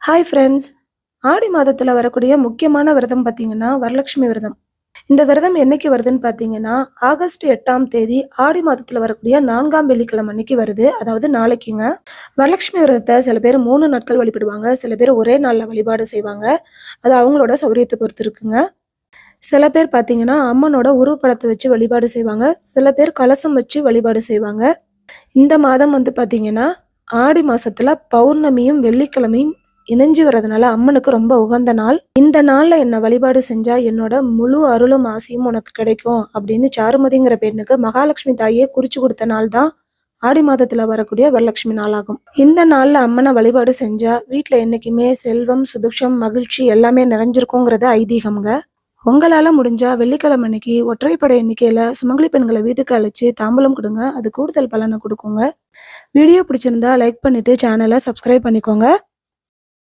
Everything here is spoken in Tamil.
Hi friends. ஆடி மாதத்துல வரக்கூடிய முக்கியமான விரதம் பார்த்தீங்கன்னா, வரலட்சுமி விரதம். இந்த விரதம் என்னைக்கு வருதுன்னு பார்த்தீங்கன்னா, ஆகஸ்ட் 8ஆம் தேதி ஆடி மாதத்துல வரக்கூடிய 4ஆம் வெள்ளிக்கிழமை அன்னைக்கு வருது. அதாவது நாளைக்குங்க. வரலட்சுமி விரதத்த சில பேர் 3 நாட்கள் வழிபடுவாங்க. சில பேர் ஒரே நாள்ல வழிபாடு செய்வாங்க. அது அவங்களோட சௌரியத்த பொறுத்து இருக்குங்க. சில பேர் பார்த்தீங்கன்னா, அம்மனோட உருவப்படத்த வச்சு வழிபாடு செய்வாங்க. சில பேர் கலசம் வச்சு வழிபாடு செய்வாங்க. இந்த மாதம் பார்த்தீங்கன்னா, ஆடி மாசத்துல பௌர்ணமியும், வெள்ளிக்கிழமையும் இணைஞ்சு வர்றதுனால அம்மனுக்கு ரொம்ப உகந்த நாள். இந்த நாள்ல என்ன வழிபாடு செஞ்சா என்னோட முழு அருளும் ஆசியும் உனக்கு கிடைக்கும் அப்படின்னு சாருமதிங்கிற பெண்ணுக்கு மகாலட்சுமி தாயே குறிச்சு கொடுத்த நாள் தான் ஆடி மாதத்துல வரக்கூடிய வரலட்சுமி நாளாகும். இந்த நாள்ல அம்மனை வழிபாடு செஞ்சா வீட்டுல என்னைக்குமே செல்வம், சுபிக்ஷம், மகிழ்ச்சி எல்லாமே நிறைஞ்சிருக்குங்கிறது ஐதீகம்ங்க. உங்களால முடிஞ்சா வெள்ளிக்கிழமை அன்னைக்கு ஒற்றைப்படை எண்ணிக்கையில சுமங்கலி பெண்களை வீட்டுக்கு அழைச்சு தாம்பூலம் கொடுங்க. அது கூடுதல் பலனை கொடுக்குங்க. வீடியோ பிடிச்சிருந்தா லைக் பண்ணிட்டு சேனலை சப்ஸ்கிரைப் பண்ணிக்கோங்க.